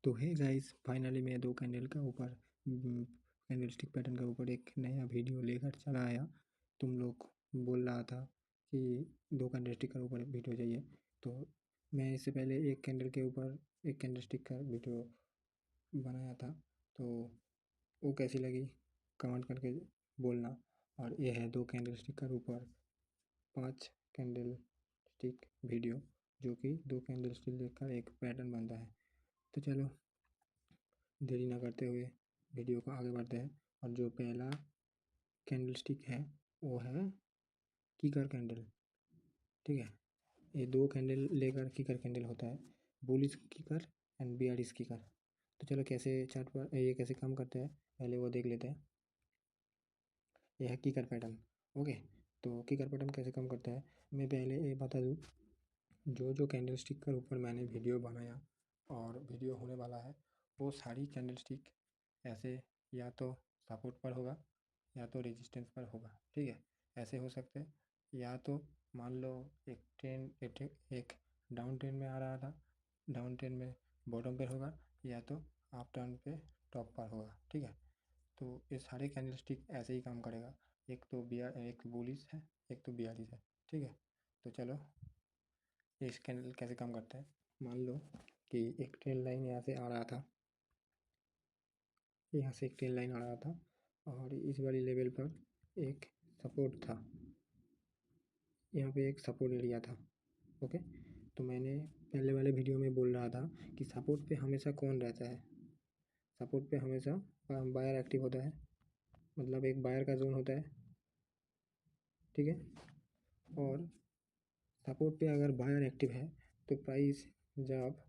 तो है guys, finally मैं दो कैंडल का ऊपर कैंडल स्टिक पैटर्न के ऊपर एक नया वीडियो लेकर चला आया। तुम लोग बोल रहा था कि दो कैंडल स्टिक के ऊपर वीडियो चाहिए, तो मैं इससे पहले एक कैंडल के ऊपर एक कैंडल स्टिक का वीडियो बनाया था। तो वो कैसी लगी कमेंट करके बोलना। और ये है दो कैंडल स्टिक के ऊपर 5 कैंडल स्टिक वीडियो, जो कि दो कैंडल स्टिक लेकर एक पैटर्न बनता है। तो चलो देरी ना करते हुए वीडियो को आगे बढ़ते हैं। और जो पहला कैंडल स्टिक है वो है कीकर कैंडल। ठीक है, ये दो कैंडल लेकर कीकर कैंडल होता है, बुलिश कीकर एंड बियरिश कीकर। तो चलो कैसे चार्ट पर ये कैसे काम करते हैं पहले वो देख लेते हैं। यह है कीकर पैटर्न। ओके, तो कीकर पैटर्न कैसे काम करता है मैं पहले ये बता दूँ। जो कैंडल स्टिक के ऊपर मैंने वीडियो बनाया और वीडियो होने वाला है, वो सारी कैंडल स्टिक ऐसे या तो सपोर्ट पर होगा या तो रेजिस्टेंस पर होगा। ठीक है, ऐसे हो सकते हैं। या तो मान लो एक ट्रेंड एक डाउन ट्रेंड में आ रहा था, डाउन ट्रेंड में बॉटम पर होगा, या तो अप टर्न पे टॉप पर होगा। ठीक है, तो ये सारे कैंडल स्टिक ऐसे ही काम करेगा। एक बुलिश है, एक तो बियरिश है। ठीक है, तो चलो ये इस कैंडल कैसे काम करता है। मान लो कि एक ट्रेन लाइन यहाँ से आ रहा था, यहाँ से एक ट्रेन लाइन आ रहा था और इस वाली लेवल पर एक सपोर्ट था, यहाँ पे एक सपोर्ट एरिया था। ओके, तो मैंने पहले वाले वीडियो में बोल रहा था कि सपोर्ट पे हमेशा कौन रहता है, सपोर्ट पे हमेशा बायर एक्टिव होता है, मतलब एक बायर का जोन होता है। ठीक है, और सपोर्ट पे अगर बायर एक्टिव है तो जब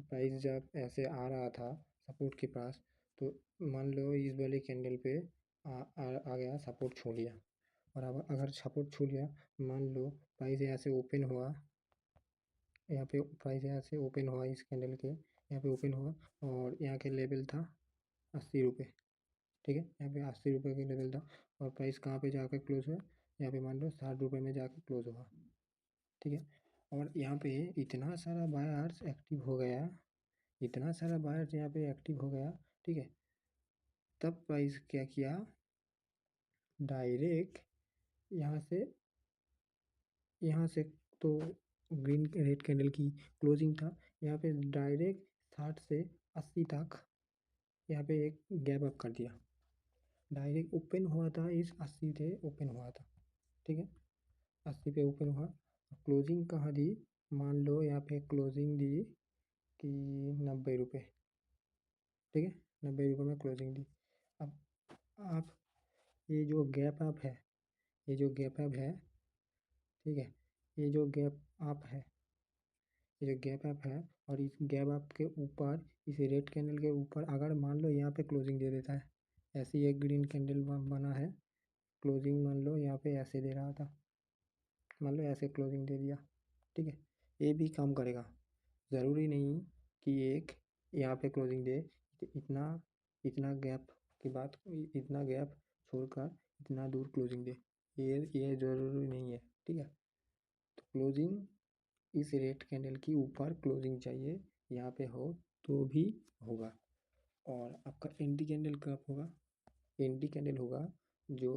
प्राइस जब ऐसे आ रहा था सपोर्ट के पास, तो मान लो इस वाले कैंडल पे आ गया, सपोर्ट छू लिया। और अब अगर सपोर्ट छू लिया, मान लो प्राइस यहाँ से ओपन हुआ, यहाँ पे प्राइस यहाँ से ओपन हुआ, इस कैंडल के यहाँ पे ओपन हुआ और यहाँ के लेवल था 80 रुपये। ठीक है, यहाँ पे 80 रुपये का लेवल था और प्राइस कहाँ पे जाकर क्लोज हुआ, यहाँ पे मान लो 60 रुपये में जाकर क्लोज हुआ। ठीक है, और यहाँ पे इतना सारा बायर्स एक्टिव हो गया, इतना सारा बायर्स यहाँ पे एक्टिव हो गया। ठीक है, तब प्राइस क्या किया, डायरेक्ट यहाँ से तो ग्रीन रेड कैंडल की क्लोजिंग था, यहाँ पे डायरेक्ट 60 से 80 तक यहाँ पे एक गैप अप कर दिया। डायरेक्ट ओपन हुआ था, इस 80 पे ओपन हुआ था। ठीक है, 80 पे ओपन हुआ, क्लोजिंग कहाँ दी, मान लो यहाँ पे क्लोजिंग दी कि 90 रुपये। ठीक है, 90 रुपये में क्लोजिंग दी। अब आप ये जो गैप अप है, ये जो गैप अप है, ठीक है, ये जो गैप अप है, ये जो गैप अप है, और इस गैप अप के ऊपर इस रेड कैंडल के ऊपर अगर मान लो यहाँ पे क्लोजिंग दे देता है, ऐसी एक ग्रीन कैंडल बना है, क्लोजिंग मान लो यहाँ पे ऐसे दे रहा था, मान लो ऐसे क्लोजिंग दे दिया। ठीक है, ये भी काम करेगा, ज़रूरी नहीं कि एक यहाँ पे क्लोजिंग दे, इतना इतना गैप के बाद इतना गैप छोड़कर इतना दूर क्लोजिंग दे, ये ज़रूरी नहीं है। ठीक है, तो क्लोजिंग इस रेड कैंडल की ऊपर क्लोजिंग चाहिए, यहाँ पे हो तो भी होगा। और आपका एंटी कैंडल कब होगा, एंटी कैंडल होगा जो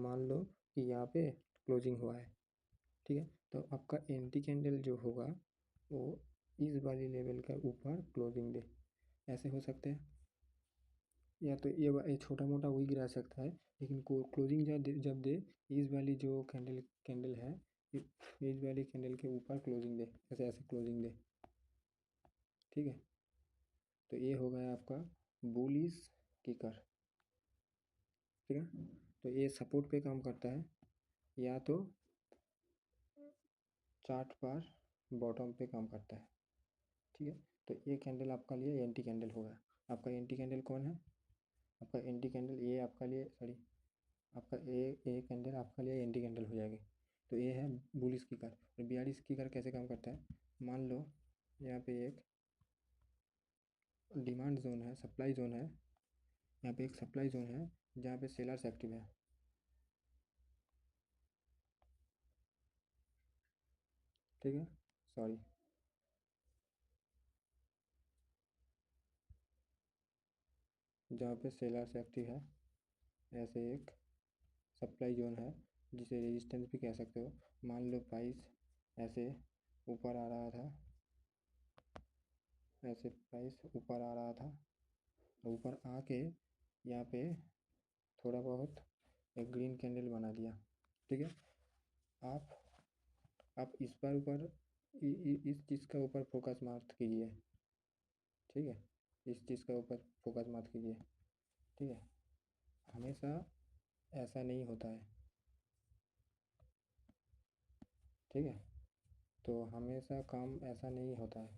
मान लो कि यहाँ पे क्लोजिंग हुआ है। ठीक है, तो आपका एंटी कैंडल जो होगा वो इस वाली लेवल का ऊपर क्लोजिंग दे, ऐसे हो सकते हैं। या तो ये छोटा मोटा वही गिरा सकता है, लेकिन क्लोजिंग जब दे इस वाली जो कैंडल है, इस वाली कैंडल के ऊपर क्लोजिंग दे, ऐसे ऐसे क्लोजिंग दे। ठीक है, तो ये हो गया आपका बुलिश किकर। ठीक है, तो ये सपोर्ट पे काम करता है या तो चार्ट पर बॉटम पे काम करता है। ठीक है, तो ये कैंडल आपका लिए एंटी कैंडल होगा। आपका एंटी कैंडल कौन है, आपका एंटी कैंडल ये आपका लिए सॉरी आपका ए कैंडल आपका लिए एंटी कैंडल हो जाएगी। तो ये है बुलिश किकर। और बियरिश किकर कैसे काम करता है, मान लो यहाँ पे एक डिमांड जोन है, सप्लाई जोन है, यहाँ पे एक सप्लाई जोन है जहाँ पे सेलर्स एक्टिव है। ठीक है, सॉरी जहाँ पे सेलर्स एक्टिव है, ऐसे एक सप्लाई जोन है जिसे रेजिस्टेंस भी कह सकते हो। मान लो प्राइस ऐसे ऊपर आ रहा था, ऐसे प्राइस ऊपर आ रहा था, ऊपर आके यहाँ पे थोड़ा बहुत एक ग्रीन कैंडल बना दिया, ठीक है। आप इस पर ऊपर इस चीज़ का ऊपर फोकस मत कीजिए, ठीक है। इस चीज़ का ऊपर फोकस मत कीजिए, ठीक है। हमेशा ऐसा नहीं होता है, ठीक है। तो हमेशा काम ऐसा नहीं होता है,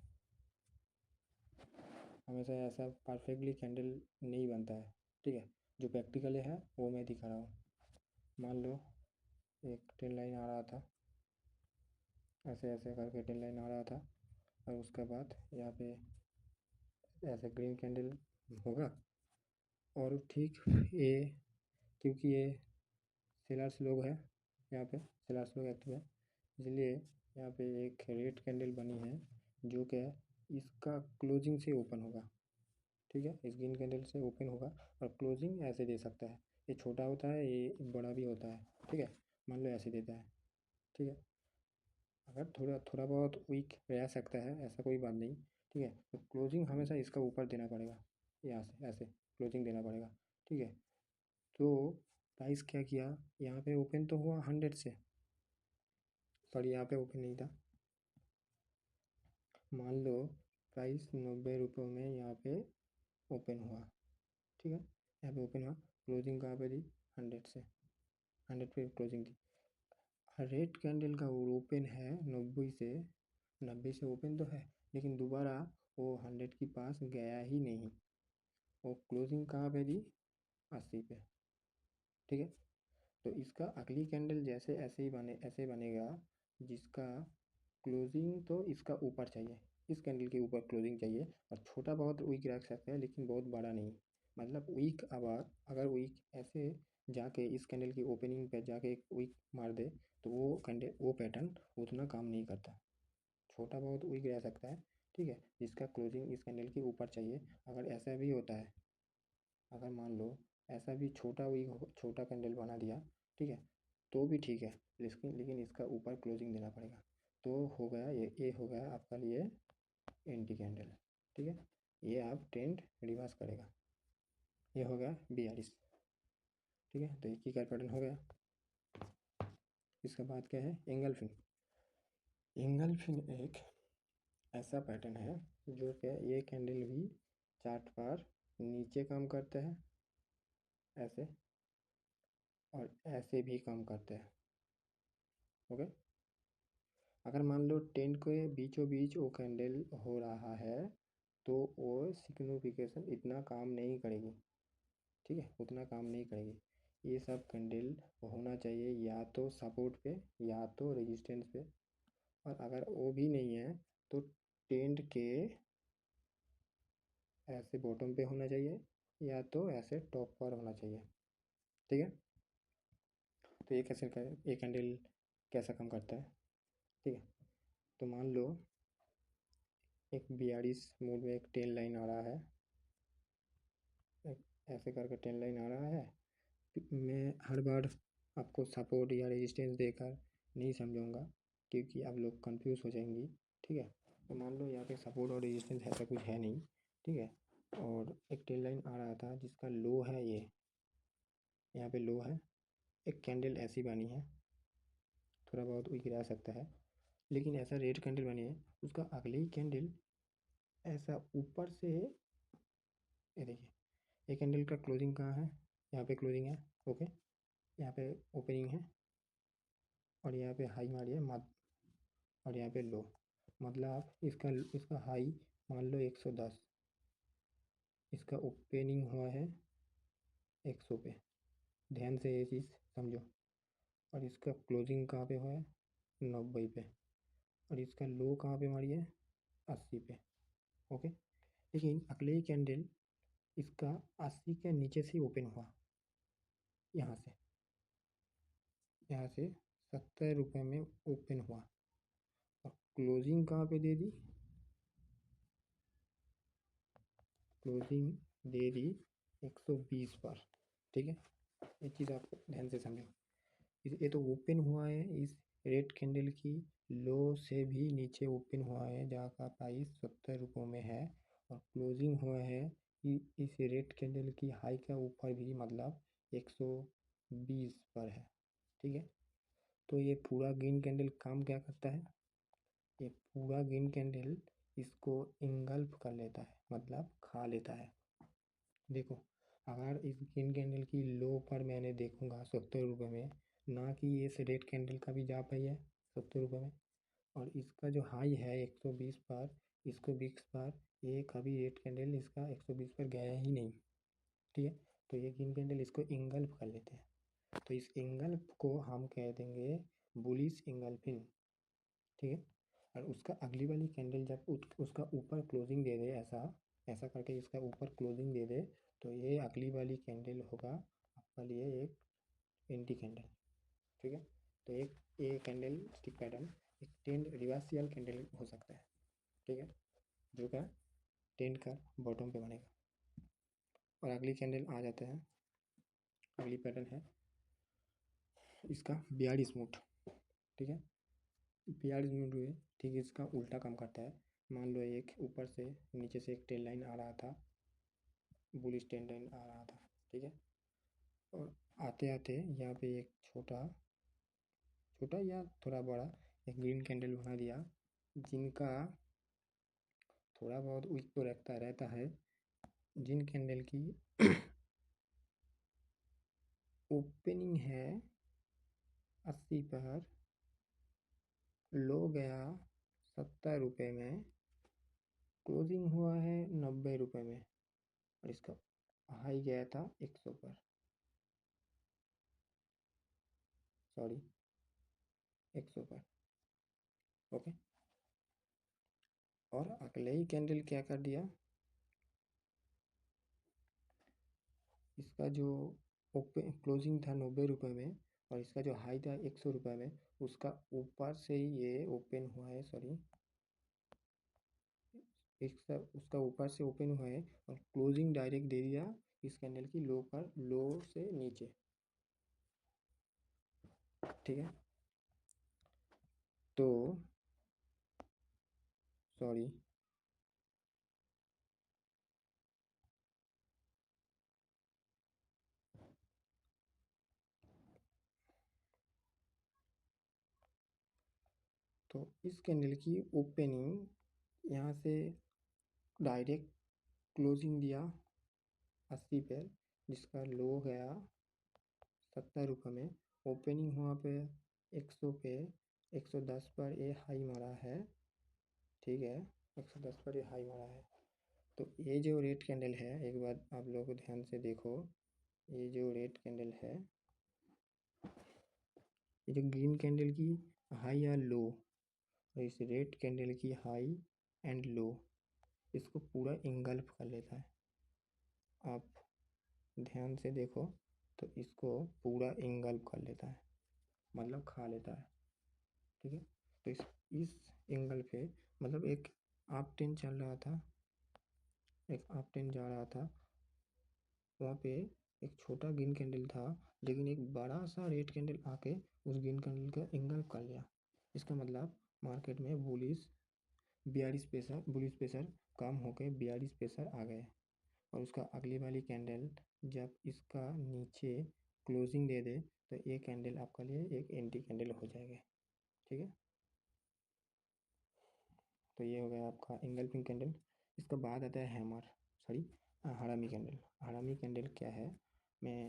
हमेशा ऐसा परफेक्टली कैंडल नहीं बनता है, ठीक है। जो प्रैक्टिकल है वो मैं दिखा रहा हूँ। मान लो एक ट्रेन लाइन आ रहा था, ऐसे ऐसे करके ट्रेन लाइन आ रहा था, और उसके बाद यहाँ पे ऐसे ग्रीन कैंडल होगा, और ठीक ये क्योंकि ये सेलर्स लोग हैं, यहाँ पे सेलर्स लोग एक्टिव है, इसलिए यहाँ पे एक रेड कैंडल बनी है जो कि इसका क्लोजिंग से ओपन होगा, ठीक है। इस ग्रीन कैंडल से ओपन होगा और क्लोजिंग ऐसे दे सकता है। ये छोटा होता है, ये बड़ा भी होता है, ठीक है। मान लो ऐसे देता है, ठीक है। अगर थोड़ा थोड़ा बहुत वीक रह सकता है, ऐसा कोई बात नहीं, ठीक है। तो क्लोजिंग हमेशा इसका ऊपर देना पड़ेगा, यहाँ से ऐसे क्लोजिंग देना पड़ेगा, ठीक है। तो प्राइस क्या किया, यहाँ पे ओपन तो हुआ 100 से, सॉरी यहाँ पे ओपन नहीं था। मान लो प्राइस 90 रुपये में यहाँ पे ओपन हुआ, ठीक है। यहाँ पे ओपन हुआ, क्लोजिंग कहाँ पे दी, 100 से, 100 पे क्लोजिंग दी। रेड कैंडल का वो ओपन है 90 से ओपन तो है, लेकिन दोबारा वो 100 के पास गया ही नहीं, वो क्लोजिंग कहाँ पे दी, 80 पे, ठीक है। तो इसका अगली कैंडल जैसे ऐसे बनेगा, जिसका क्लोजिंग तो इसका ऊपर चाहिए, इस कैंडल के ऊपर क्लोजिंग चाहिए, और छोटा बहुत वीक रख सकते हैं लेकिन बहुत बड़ा नहीं। मतलब वीक अगर वीक ऐसे जाके इस कैंडल की ओपनिंग पे जाके एक वीक मार दे, तो वो पैटर्न उतना काम नहीं करता, छोटा बहुत वीक रह सकता है, ठीक है, जिसका क्लोजिंग इस कैंडल के ऊपर चाहिए। अगर ऐसा भी होता है, अगर मान लो ऐसा भी छोटा कैंडल बना दिया, ठीक है, तो भी ठीक है, लेकिन इसका ऊपर क्लोजिंग देना पड़ेगा। तो हो गया ये हो गया आपका लिए एंटी कैंडल, ठीक है। ये आप ट्रेंड रिवर्स करेगा, ये हो गया 42, ठीक है। तो एक ही का पैटर्न हो गया। इसके बाद क्या है, एंगलफिन। एंगलफिन एक ऐसा पैटर्न है जो कि ये कैंडल भी चार्ट पर नीचे काम करते हैं ऐसे, और ऐसे भी काम करते हैं, ओके। अगर मान लो 10 के बीचों बीच वो कैंडल हो रहा है, तो वो सिग्निफिकेशन इतना काम नहीं करेगी, ठीक है, उतना काम नहीं करेगी। ये सब कैंडल होना चाहिए या तो सपोर्ट पे या तो रेजिस्टेंस पे, और अगर वो भी नहीं है तो टेंट के ऐसे बॉटम पे होना चाहिए या तो ऐसे टॉप पर होना चाहिए, ठीक है। तो ये कैंडल कैसा काम करता है, ठीक है। तो मान लो एक 42 मूड में एक टेन लाइन आ रहा है, एक ऐसे करके टेन लाइन आ रहा है। मैं हर बार आपको सपोर्ट या रेजिस्टेंस देकर नहीं समझाऊंगा, क्योंकि आप लोग कंफ्यूज हो जाएंगी, ठीक है। तो मान लो यहाँ पे सपोर्ट और रेजिस्टेंस ऐसा कुछ है नहीं, ठीक है। और एक टेन लाइन आ रहा था जिसका लो है, ये यहाँ पे लो है, एक कैंडल ऐसी बनी है, थोड़ा बहुत वीक रह सकता है, लेकिन ऐसा रेड कैंडल बनी है, उसका अगली कैंडल ऐसा ऊपर से, ये देखिए, ये कैंडल का क्लोजिंग कहाँ है, यहाँ पे क्लोजिंग है, ओके। यहाँ पे ओपनिंग है, और यहाँ पे हाई मारी है और यहाँ पे लो, मतलब इसका हाई मान लो 110, इसका ओपनिंग हुआ है 100 पे, ध्यान से ये चीज़ समझो। और इसका क्लोजिंग कहाँ पे हुआ है, 90 पे, और इसका लो कहाँ पे मारी है, 80 पे, ओके। लेकिन अगले कैंडल इसका 80 के नीचे से ओपन हुआ, यहाँ से 70 रुपये में ओपन हुआ, और क्लोजिंग कहाँ पे दे दी, क्लोजिंग दे दी 120 पर। ठीक है, ये चीज़ आप ध्यान से समझो। ये तो ओपन हुआ है इस रेड कैंडल की लो से भी नीचे ओपन हुआ है, जहाँ का प्राइस 70 रुपये में है, और क्लोजिंग हुआ है इस रेड कैंडल की हाई का ऊपर भी, मतलब 120 पर है। ठीक है, तो ये पूरा ग्रीन कैंडल काम क्या करता है, ये पूरा ग्रीन कैंडल इसको इंगल्फ कर लेता है, मतलब खा लेता है। देखो, अगर इस ग्रीन कैंडल की लो पर मैंने देखूंगा 70 रुपये में, ना कि ये रेड कैंडल का भी जा पाई है 70 रुपये में, और इसका जो हाई है 120 पर, इसको 20 पर, ये कभी रेड कैंडल इसका 120 पर गया ही नहीं। ठीक है, तो ये ग्रीन कैंडल इसको इंगल्फ कर लेते हैं, तो इस इंगल्फ को हम कह देंगे बुलिश इंगल्फिंग। ठीक है, और उसका अगली वाली कैंडल जब उसका ऊपर क्लोजिंग दे दे, ऐसा ऐसा करके इसका ऊपर क्लोजिंग दे दे, तो ये अगली वाली कैंडल होगा आपका लिए एक एंटी कैंडल। ठीक है, तो एक ये कैंडल स्टिक पैटर्न एक टेंड रिवर्सियल कैंडल हो सकता है। ठीक है, जो का टेंड का बॉटम पे बनेगा। और अगली कैंडल आ जाते हैं, अगली पैटर्न है इसका बियर्ड स्मूथ। ठीक है, बियर्ड स्मूथ हुए, ठीक है, इसका उल्टा काम करता है। मान लो एक ऊपर से नीचे से एक टेल लाइन आ रहा था, बुलिश टेल लाइन आ रहा था। ठीक है, और आते आते यहाँ पे एक छोटा छोटा या थोड़ा बड़ा एक ग्रीन कैंडल बना दिया, जिनका थोड़ा बहुत वीक तो रखता रहता है, जिन कैंडल की ओपनिंग है 80 पर, लो गया 70 रुपये में, क्लोजिंग हुआ है 90 रुपये में, और इसका हाई गया था 100 पर, सॉरी 100 पर। ओके, और अगले ही कैंडल क्या कर दिया, इसका जो ओपन क्लोजिंग था 90 रुपये में, और इसका जो हाई था 100 रुपये में, उसका ऊपर से ही ये ओपन हुआ है, सॉरी इसका उसका ऊपर से ओपन हुआ है, और क्लोजिंग डायरेक्ट दे दिया इस कैंडल की लो पर, लो से नीचे। ठीक है, तो सॉरी तो इस कैंडल की ओपनिंग यहाँ से डायरेक्ट क्लोजिंग दिया 80 पे, जिसका लो गया 70 रुपये में, ओपनिंग हुआ पे 100 पे, 110 पर ये हाई मारा है। ठीक है, 110 पर ये हाई मारा है। तो ये जो रेड कैंडल है, एक बार आप लोग ध्यान से देखो, ये जो रेड कैंडल है, ये जो ग्रीन कैंडल की हाई या लो, और इस रेड कैंडल की हाई एंड लो, इसको पूरा इंगल्फ कर लेता है। आप ध्यान से देखो, तो इसको पूरा इंगल्फ कर लेता है, मतलब खा लेता है। ठीक है, तो इस एंगल पे, मतलब एक अप ट्रेंड चल रहा था, एक अप ट्रेंड जा रहा था, वहाँ पे एक छोटा ग्रीन कैंडल था, लेकिन एक बड़ा सा रेड कैंडल आके उस ग्रीन कैंडल का इंगल्फ कर लिया। इसका मतलब मार्केट में बुलिश प्रेशर कम होकर 42 प्रेशर आ गए, और उसका अगली वाली कैंडल जब इसका नीचे क्लोजिंग दे दे, तो ये कैंडल आपके लिए एक एंटी कैंडल हो जाएगा। ठीक है, तो ये हो गया आपका इंगल्फिंग कैंडल। इसके बाद आता है हैमर, सॉरी हरामी कैंडल। हरामी कैंडल क्या है, मैं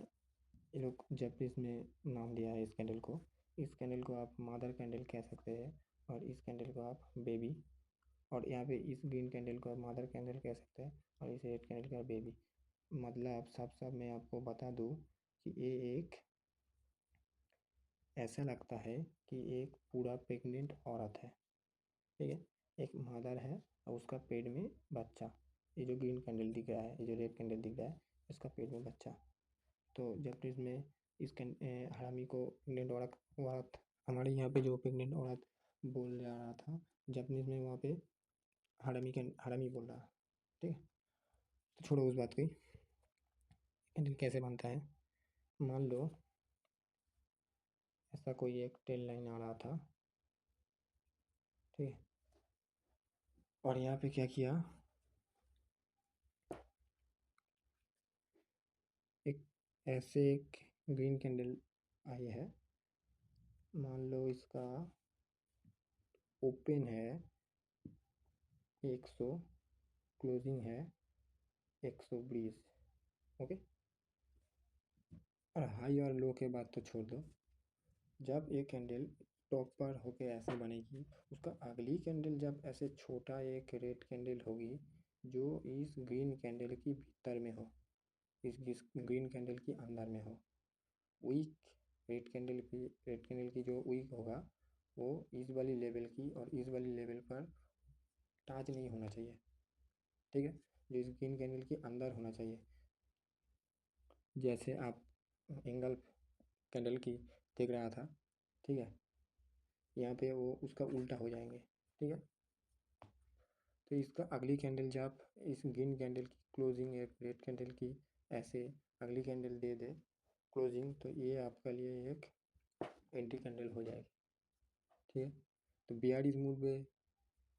ये लोग जापानीज में नाम दिया है इस कैंडल को। इस कैंडल को आप मदर कैंडल कह सकते हैं, और इस कैंडल को आप बेबी, और यहाँ पे इस ग्रीन कैंडल को आप मदर कैंडल कह सकते हैं, और इस रेड कैंडल का बेबी। मतलब साफ साफ मैं आपको बता दूँ कि ये एक ऐसा लगता है कि एक पूरा प्रेग्नेंट औरत है। ठीक है, एक मदर है और उसका पेट में बच्चा। ये जो ग्रीन कैंडल दिख रहा है, ये जो रेड कैंडल दिख रहा है, इसका पेट में बच्चा। तो जब इसमें इस हरामी को प्रेग्नेंट औरत हमारे यहाँ पे जो प्रेग्नेंट औरत बोल जा रहा था, जापानीज में वहाँ पे हरामी बोल रहा। ठीक है, तो छोड़ो उस बात की। कैंडल कैसे बनता है? मान लो ऐसा कोई एक टेल लाइन आ रहा था, ठीक है, और यहाँ पे क्या किया, एक ऐसे एक ग्रीन कैंडल आई है। मान लो इसका ओपन है 100, क्लोजिंग है 120। ओके, और हाई और लो के बाद तो छोड़ दो। जब एक कैंडल टॉप पर होके ऐसे बनेगी, उसका अगली कैंडल जब ऐसे छोटा एक रेड कैंडल होगी जो इस ग्रीन कैंडल की भीतर में हो, इस ग्रीन कैंडल की अंदर में हो, वीक रेड कैंडल की जो वीक होगा वो इस वाली लेवल की और इस वाली लेवल पर टच नहीं होना चाहिए, ठीक है, जो इस ग्रीन कैंडल के अंदर होना चाहिए। जैसे आप एंगल कैंडल की देख रहा था, ठीक है, यहाँ पे वो उसका उल्टा हो जाएंगे, ठीक है। तो इसका अगली कैंडल जब इस ग्रीन कैंडल की क्लोजिंग एक रेड कैंडल की ऐसे अगली कैंडल दे दे क्लोजिंग, तो ये आपका लिए एक एंटी कैंडल हो जाएगी, ठीक है। तो बियरिश मूड में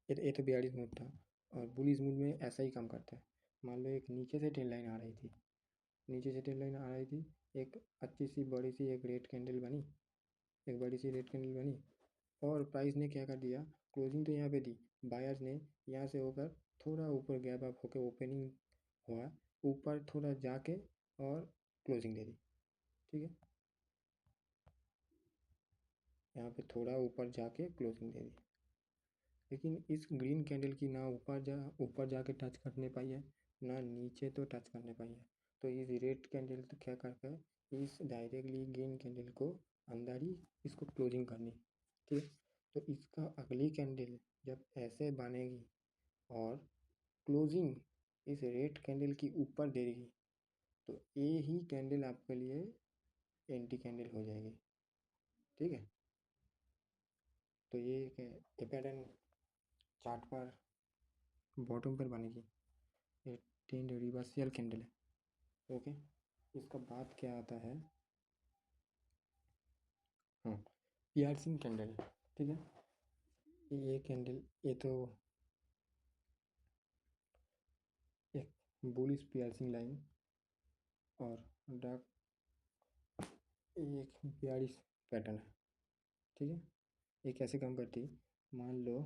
ये तो बियरिश मूड था, और बुलिश मूड में ऐसा ही काम करता है। मान लो एक नीचे से टेल लाइन आ रही थी, नीचे से टेल लाइन आ रही थी, एक अच्छी सी बड़ी सी एक रेड कैंडल बनी, एक बड़ी सी रेड कैंडल बनी, और प्राइस ने क्या कर दिया, क्लोजिंग तो यहाँ पे दी, बायर्स ने यहाँ से होकर थोड़ा ऊपर गैप अप होकर ओपनिंग हुआ, ऊपर थोड़ा जाके और क्लोजिंग दे दी, ठीक है, यहाँ पे थोड़ा ऊपर जाके क्लोजिंग दे दी। लेकिन इस ग्रीन कैंडल की ना ऊपर जाके टच करने पाई है, ना नीचे तो टच करने पाई है। तो इस रेड कैंडल तो क्या करता है, इस डायरेक्टली ग्रीन कैंडल को अंदर ही इसको क्लोजिंग करनी, ठीक है। तो इसका अगली कैंडल जब ऐसे बनेगी और क्लोजिंग इस रेड कैंडल की ऊपर देगी, तो ये ही कैंडल आपके लिए एंटी कैंडल हो जाएगी, ठीक है। तो ये पैटर्न चार्ट पर बॉटम पर बनेगी, ये टेंड रिवर्सियल कैंडल है, ओके। इसका बाद क्या आता है, हाँ, पियर्सिंग कैंडल, ठीक है। ये कैंडल ये तो एक बुलिश पियर्सिंग लाइन और डार्क एक बियरिश पैटर्न है, ठीक है। ये कैसे काम करती, मान लो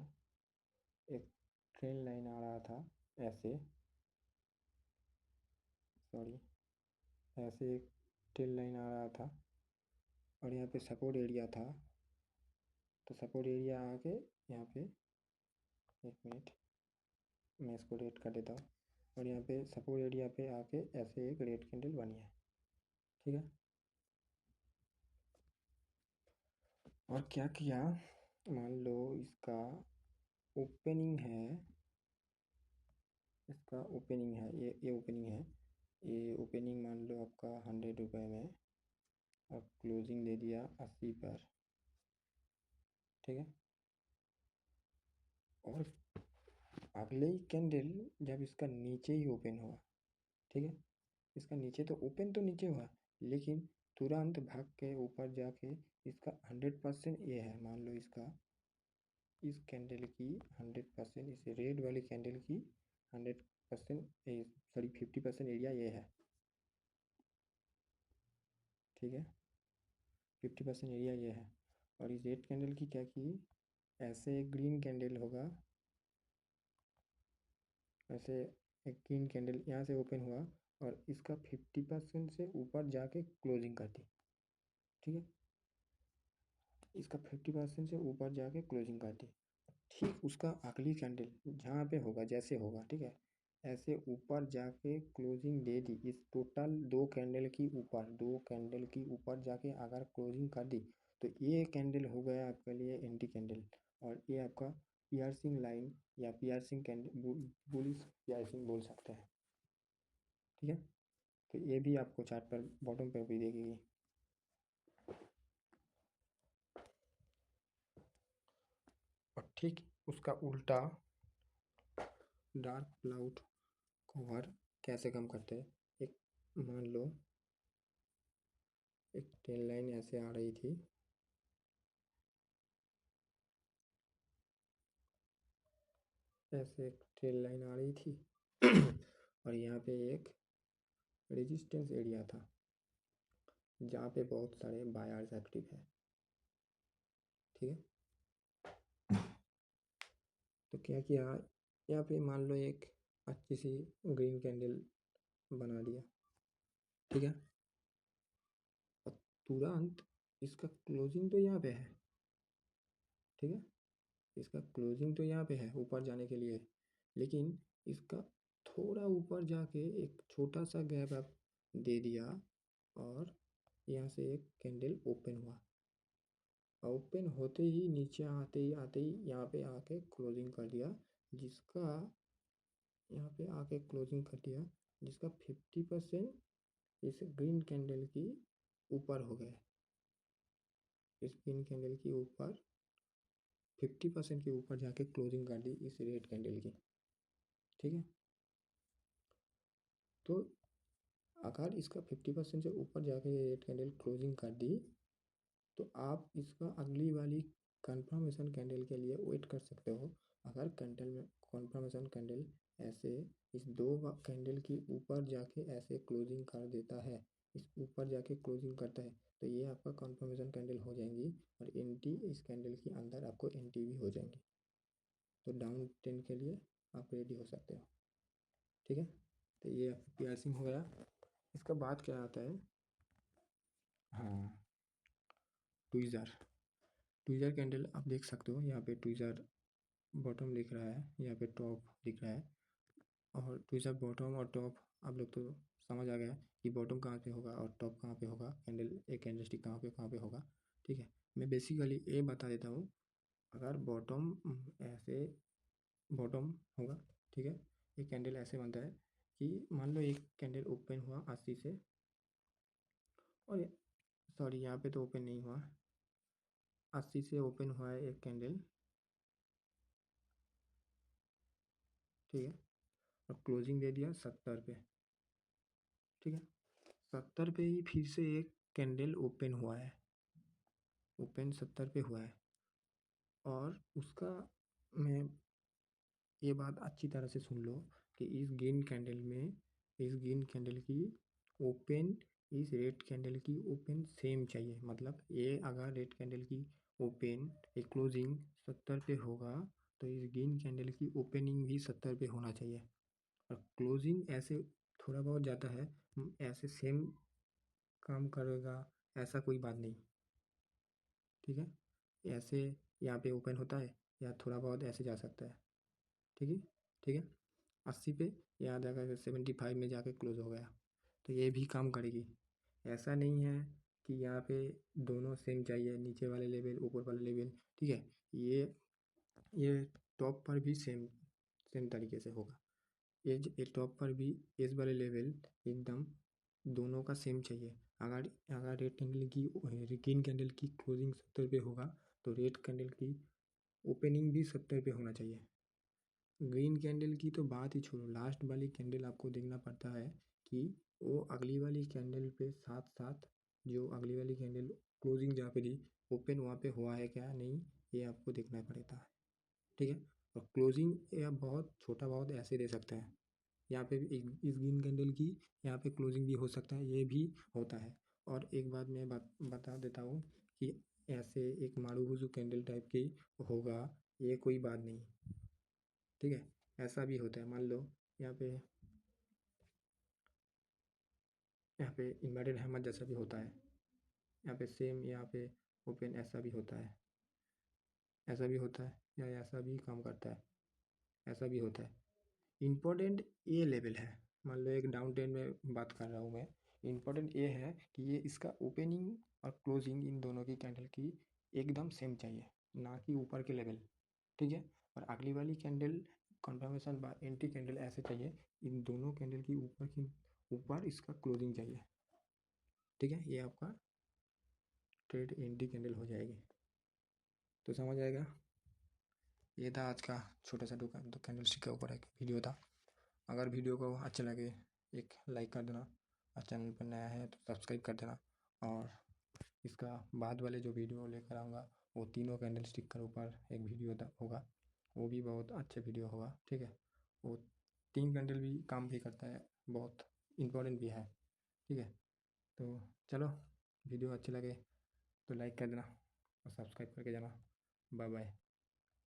एक ट्रेन लाइन आ रहा था ऐसे, सॉरी, ऐसे एक ट्रेन लाइन आ रहा था और यहाँ पे सपोर्ट एरिया था, तो सपोर्ट एरिया आके यहाँ पे, एक मिनट मैं इसको रेड कर देता हूँ, और यहाँ पे सपोर्ट एरिया पे आके ऐसे एक रेड कैंडल बनी है, ठीक है। और क्या किया, मान लो इसका ओपनिंग है, इसका ओपनिंग है, ये ओपनिंग है, ये ओपनिंग मान लो आपका 100 रुपये में, और क्लोजिंग दे दिया 80 पर, ठीक है। और अगले ही कैंडल जब इसका नीचे ही ओपन हुआ, ठीक है, इसका नीचे तो ओपन तो नीचे हुआ, लेकिन तुरंत भाग के ऊपर जाके इसका 100% ये है, मान लो इसका इस कैंडल की 100%, इस रेड वाली कैंडल की 100%, सॉरी 50% एरिया ये है, ठीक है, 50% एरिया ये है। और इस रेड कैंडल की क्या की, ऐसे एक ग्रीन कैंडल होगा, ऐसे एक ग्रीन कैंडल यहाँ से ओपन हुआ और इसका 50% से ऊपर जाके क्लोजिंग कर दी, ठीक है, इसका 50% से ऊपर जाके क्लोजिंग कर दी। ठीक उसका अगली कैंडल जहाँ पे होगा जैसे होगा, ठीक है, ऐसे ऊपर जाके क्लोजिंग दे दी, इस टोटल दो कैंडल की ऊपर जाके अगर क्लोजिंग कर दी, तो ये कैंडल हो गया आपके लिए एंटी कैंडल, और ये आपका पियर्सिंग लाइन या पियर्सिंग कैंडल, बुलिश पियर्सिंग बोल सकते हैं, ठीक है। तो ये भी आपको चार्ट पर बॉटम पर भी देखेगी। और ठीक उसका उल्टा डार्क क्लाउड कवर कैसे काम करते हैं, एक मान लो एक ट्रेन लाइन ऐसे आ रही थी, ऐसे एक ट्रेन लाइन आ रही थी और यहाँ पे एक रेजिस्टेंस एरिया था जहाँ पे बहुत सारे बायर्स एक्टिव है। ठीक है, तो क्या किया, यहाँ पे मान लो एक अच्छी सी ग्रीन कैंडल बना दिया। ठीक है, और तुरंत इसका क्लोजिंग तो यहाँ पे है। ठीक है, इसका क्लोजिंग तो यहाँ पे है ऊपर जाने के लिए, लेकिन इसका थोड़ा ऊपर जाके एक छोटा सा गैप आप दे दिया और यहाँ से एक कैंडल ओपन हुआ। ओपन होते ही नीचे आते ही यहाँ पे आके क्लोजिंग कर दिया, जिसका यहाँ पे आके क्लोजिंग कर दिया जिसका 50% इस ग्रीन कैंडल की ऊपर हो गया। इस ग्रीन कैंडल की ऊपर 50% के ऊपर जाके क्लोजिंग कर दी इस रेड कैंडल की। ठीक है, तो अगर इसका 50% से ऊपर जाके ये रेड कैंडल क्लोजिंग कर दी तो आप इसका अगली वाली कंफर्मेशन कैंडल के लिए वेट कर सकते हो। अगर कैंडल में कंफर्मेशन कैंडल ऐसे इस दो कैंडल की ऊपर जाके ऐसे क्लोजिंग कर देता है, इस ऊपर जाके क्लोजिंग करता है, तो ये आपका कंफर्मेशन कैंडल हो जाएंगी और एंटी इस कैंडल के अंदर आपको एंटी भी हो जाएंगी। तो डाउन ट्रेंड के लिए आप रेडी हो सकते हो। ठीक है, तो ये पियर्सिंग हो गया। इसका बाद क्या आता है, हाँ, ट्विज़र। ट्विज़र कैंडल आप देख सकते हो, यहाँ पे ट्विज़र बॉटम दिख रहा है, यहाँ पे टॉप दिख रहा है। और ट्विज़र बॉटम और टॉप आप लोग तो समझ आ गया कि बॉटम कहाँ पे होगा और टॉप कहाँ पे होगा, कैंडल एक कैंडलस्टिक कहाँ पे होगा। ठीक है, मैं बेसिकली ये बता देता हूँ। अगर बॉटम ऐसे बॉटम होगा, ठीक है, एक कैंडल ऐसे बनता है कि मान लो एक कैंडल ओपन हुआ 80 से, और सॉरी यहाँ पे तो ओपन नहीं हुआ, 80 से ओपन हुआ है एक कैंडल। ठीक है, और क्लोजिंग दे दिया 70 पे। ठीक है, 70 पे ही फिर से एक कैंडल ओपन हुआ है, ओपन 70 पे हुआ है। और उसका मैं ये बात अच्छी तरह से सुन लो कि इस ग्रीन कैंडल में, इस ग्रीन कैंडल की ओपन इस रेड कैंडल की ओपन सेम चाहिए। मतलब ये अगर रेड कैंडल की ओपन एक क्लोजिंग 70 पे होगा तो इस ग्रीन कैंडल की ओपनिंग भी 70 पे होना चाहिए। और क्लोजिंग ऐसे थोड़ा बहुत जाता है, ऐसे सेम काम करेगा ऐसा कोई बात नहीं। ठीक है, ऐसे यहाँ पे ओपन होता है या थोड़ा बहुत ऐसे जा सकता है। ठीक है, ठीक है, 80 पे यहाँ जाकर 75 में जाके क्लोज हो गया तो ये भी काम करेगी। ऐसा नहीं है कि यहाँ पे दोनों सेम चाहिए, नीचे वाले लेवल ऊपर वाले लेवल। ठीक है, ये टॉप पर भी सेम सेम तरीके से होगा। ये टॉप पर भी एज वाले लेवल एकदम दोनों का सेम चाहिए। अगर अगर रेड कैंडल की ग्रीन कैंडल की क्लोजिंग 70 पे होगा तो रेड कैंडल की ओपनिंग भी 70 पे होना चाहिए। ग्रीन कैंडल की तो बात ही छोड़ो, लास्ट वाली कैंडल आपको देखना पड़ता है कि वो अगली वाली कैंडल पे साथ साथ जो अगली वाली कैंडल क्लोजिंग जहाँ पे दी ओपन वहाँ पे हुआ है क्या नहीं, ये आपको देखना पड़ता है। ठीक है, और क्लोजिंग या बहुत छोटा बहुत ऐसे दे सकते हैं। यहाँ पे भी इस ग्रीन कैंडल की यहाँ पे क्लोजिंग भी हो सकता है, ये भी होता है। और एक बात मैं बता देता हूँ कि ऐसे एक मारूबुजू कैंडल टाइप की होगा, ये कोई बात नहीं। ठीक है, ऐसा भी होता है। मान लो यहाँ पे इन्वर्टेड हैमर जैसा भी होता है, यहाँ पे सेम यहाँ पे ओपन ऐसा भी होता है, ऐसा भी होता है, या ऐसा भी काम करता है, ऐसा भी होता है। इम्पोर्टेंट ये लेवल है। मान लो एक डाउन ट्रेंड में बात कर रहा हूँ मैं, इम्पोर्टेंट ये है कि ये इसका ओपनिंग और क्लोजिंग इन दोनों की कैंडल की एकदम सेम चाहिए, ना कि ऊपर के लेवल। ठीक है, और अगली वाली कैंडल कंफर्मेशन एंटी कैंडल ऐसे चाहिए, इन दोनों कैंडल की ऊपर इसका क्लोजिंग चाहिए। ठीक है, ये आपका ट्रेड एंटी कैंडल हो जाएगी। तो समझ आएगा। ये था आज का छोटा सा दुकान तो कैंडल स्टिक के ऊपर एक वीडियो था। अगर वीडियो को अच्छा लगे एक लाइक कर देना और चैनल पर नया है तो सब्सक्राइब कर देना। और इसका बाद वाले जो वीडियो लेकर आऊँगा वो तीनों कैंडल स्टिक के ऊपर एक वीडियो होगा, वो भी बहुत अच्छे वीडियो होगा, ठीक है। वो 3 कैंडल भी काम भी करता है, बहुत इम्पोर्टेंट भी है, ठीक है। तो चलो, वीडियो अच्छे लगे तो लाइक कर देना और सब्सक्राइब करके जाना। Bye bye.